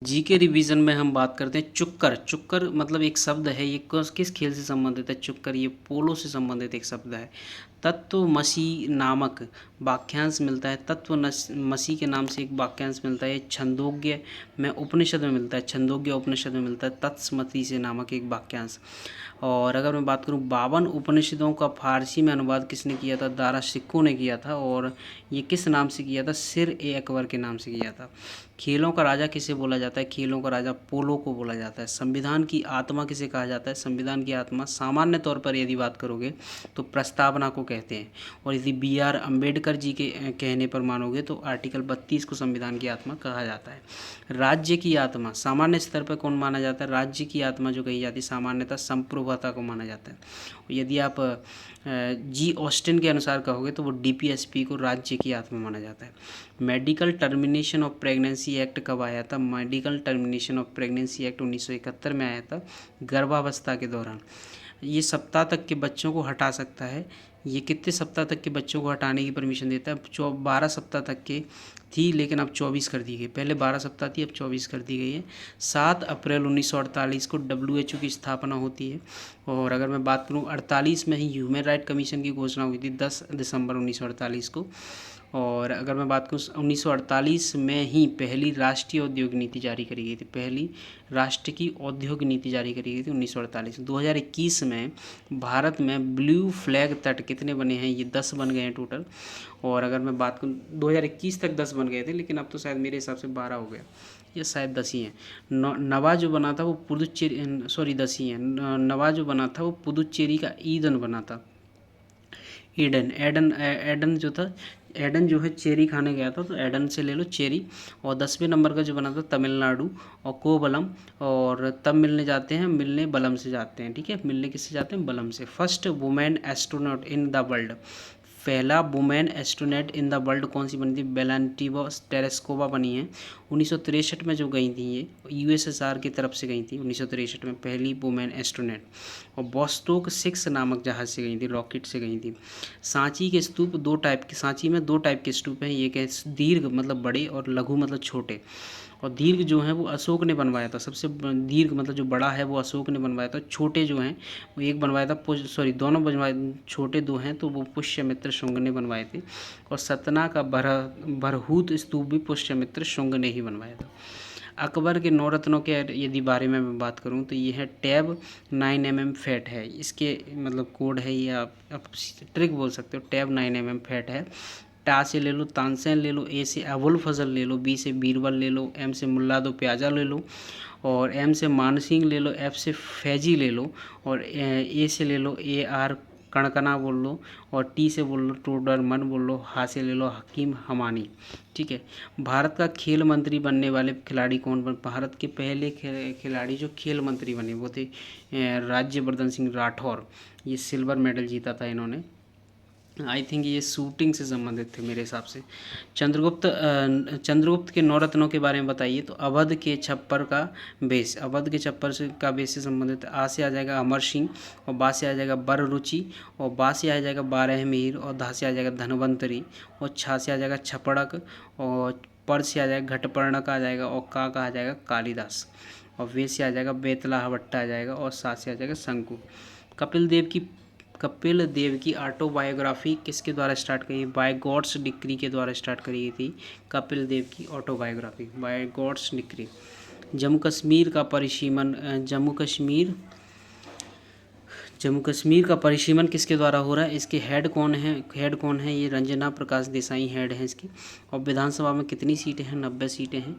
जी के रिवीजन में हम बात करते हैं चुक्कर। चुक्कर मतलब एक शब्द है, ये किस खेल से संबंधित है? चुक्कर ये पोलो से संबंधित एक शब्द है। तत्वमसी नामक वाक्यांश मिलता है, तत्वमसी के नाम से एक वाक्यांश मिलता है। छंदोग्य में उपनिषद में मिलता है, छंदोग्य उपनिषद में मिलता है तत्समति से नामक एक वाक्यांश। और अगर मैं बात करूं 52 उपनिषदों का फारसी में अनुवाद किसने किया था? दारा सिक्को ने किया था। और ये किस नाम से किया था? सिर ए अकबर के नाम से किया था। खेलों का राजा किसे बोला जाता है? खेलों का राजा पोलो को बोला जाता है। संविधान की आत्मा किसे कहा जाता है? संविधान की आत्मा सामान्य तौर पर यदि बात करोगे तो प्रस्तावना को कहते हैं। और यदि बी आर अम्बेडकर जी के कहने पर मानोगे तो आर्टिकल 32 को संविधान की आत्मा कहा जाता है। राज्य की आत्मा सामान्य स्तर पर कौन माना जाता है? राज्य की आत्मा जो कही जाती है सामान्यतः संप्रभुता को माना जाता है। यदि आप जी ऑस्टिन के अनुसार कहोगे तो वो डीपीएसपी को राज्य की आत्मा माना जाता है। Medical termination of pregnancy act कब आया था? Medical termination of pregnancy act 1971 में आया था, गर्भावस्था के दौरान। ये सप्ताह तक के बच्चों को हटा सकता है। ये कितने सप्ताह तक के बच्चों को हटाने की परमिशन देता है? 12 सप्ताह तक के थी, लेकिन अब 24 कर दी गई। पहले 12 सप्ताह थी, अब 24 कर दी गई है। 7 अप्रैल 1948 को WHO की स्थापना होती है। और अगर मैं बात करूं 48 में ही ह्यूमन राइट कमीशन की घोषणा हुई थी 10 दिसंबर 1948 को। और अगर मैं बात करूँ 1948 में ही पहली राष्ट्रीय औद्योगिक नीति जारी करी गई थी। पहली राष्ट्र की औद्योगिक नीति जारी करी गई थी 1948। 2021 में भारत में ब्लू फ्लैग तट कितने बने हैं? ये 10 बन गए हैं टोटल। और अगर मैं बात करूँ 2021 तक 10 बन गए थे, लेकिन अब तो शायद मेरे हिसाब से 12 हो गया, ये शायद 10 ही हैं। नवा जो बना था वो पुदुचेरी, सॉरी 10 ही हैं। नवा जो बना था वो पुदुचेरी का ईडन बना था। ईडन एडन एडन जो था, एडन जो है चेरी खाने गया था, तो एडन से ले लो चेरी। और 10वें नंबर का जो बना था तमिलनाडु और कोवलम। और तब मिलने जाते हैं, मिलने बलम से जाते हैं। ठीक है, मिलने किससे जाते हैं? बलम से। First women astronaut in the world, पहला women astronaut in the world कौन सी बनी थी? वेलेंटिना टेरेस्कोवा बनी है 1963 में जो गई थी। ये यूएसएसआर की तरफ से गई थी 1963 में, पहली वुमेन एस्ट्रोनॉट। और बॉस्टोक 6 नामक जहाज़ से गई थी, रॉकेट से गई थी। सांची के स्तूप दो टाइप के, सांची में 2 टाइप के स्तूप हैं। एक है दीर्घ मतलब बड़े, और लघु मतलब छोटे। और दीर्घ जो है वो अशोक ने बनवाया था, सबसे दीर्घ मतलब जो बड़ा है वो अशोक ने बनवाया था। छोटे जो हैं वो एक बनवाया था सॉरी दोनों बनवाए, छोटे 2 हैं तो वो पुष्यमित्र शुंग ने बनवाए थे। और सतना का भरहूत स्तूप भी पुष्यमित्र शुंग ने ही बनवाया था। अकबर के 9 रत्नों के यदि बारे में मैं बात करूं तो ये है टैब 9 mm फैट है, इसके मतलब कोड है, ये आप ट्रिक बोल सकते हो। टैब 9 mm फैट है। टा से ले लो तानसेन ले लो, ए से अबुल फजल ले लो, बी से बीरबल ले लो, एम से मुल्ला दो प्याजा ले लो, और एम से मानसिंह ले लो, एफ से फैजी ले लो, और ए से ले लो AR कणकना बोल लो, और टी से बोल लो टोडरमन बोल लो, हा से ले लो हकीम हमानी। ठीक है। भारत का खेल मंत्री बनने वाले खिलाड़ी कौन बन? भारत के पहले खिलाड़ी जो खेल मंत्री बने वो थे राज्यवर्धन सिंह राठौर। ये सिल्वर मेडल जीता था इन्होंने। आई थिंक ये शूटिंग से संबंधित थे मेरे हिसाब से। चंद्रगुप्त के 9 रत्नों के बारे में बताइए। तो अवध के छप्पर का बेस, अवध के छप्पर से का बेस से संबंधित। आ से आ जाएगा अमर सिंह, और बा से आ जाएगा बर रुचि, और बा से आ जाएगा 12 मीर, और धा से आ जाएगा धनवंतरी, और छा से आ जाएगा छपड़क, और पर से आ जाएगा घटपर्णक आ जाएगा, और का आ जाएगा कालिदास, और वे से आ जाएगा बेतला हवट्टा आ जाएगा, और सा से आ जाएगा शंकु। कपिल देव की ऑटोबायोग्राफी किसके द्वारा स्टार्ट करी? बाय गॉड्स डिक्री के द्वारा स्टार्ट करी गई थी कपिल देव की autobiography, by God's decree. Jammu Kashmir का परिसीमन जम्मू कश्मीर का परिसीमन किसके द्वारा हो रहा है? इसके हेड कौन है? ये रंजना प्रकाश देसाई हेड है इसकी। और विधानसभा में कितनी सीटें हैं? 90 सीटें हैं।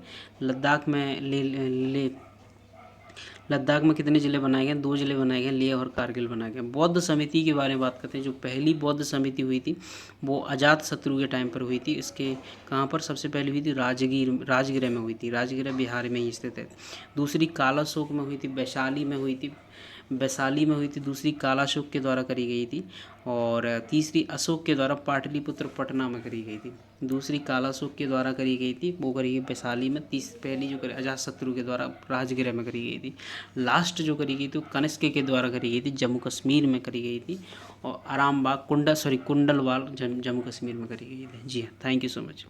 लद्दाख में कितने ज़िले बनाए गए? 2 ज़िले बनाए गए, लेह और कारगिल बनाए गए। बौद्ध समिति के बारे में बात करते हैं। जो पहली बौद्ध समिति हुई थी वो अजात शत्रु के टाइम पर हुई थी। इसके कहाँ पर सबसे पहले हुई थी? राजगीर में हुई थी। राजगीर बिहार में ही स्थित है। दूसरी कालाशोक में हुई थी, वैशाली में हुई थी। दूसरी कालाशोक के द्वारा करी गई थी। और तीसरी अशोक के द्वारा पाटलिपुत्र पटना में करी गई थी। दूसरी कालाशोक के द्वारा करी गई थी, वो करी गई वैशाली में। पहली जो करी अजातशत्रु के द्वारा राजगीर में करी गई थी। लास्ट जो करी गई थी वो कनिष्क के द्वारा करी गई थी, जम्मू कश्मीर में करी गई थी। और आरामबाग कुंडलवाल जम्मू कश्मीर में करी गई थी। जी हाँ, थैंक यू सो मच।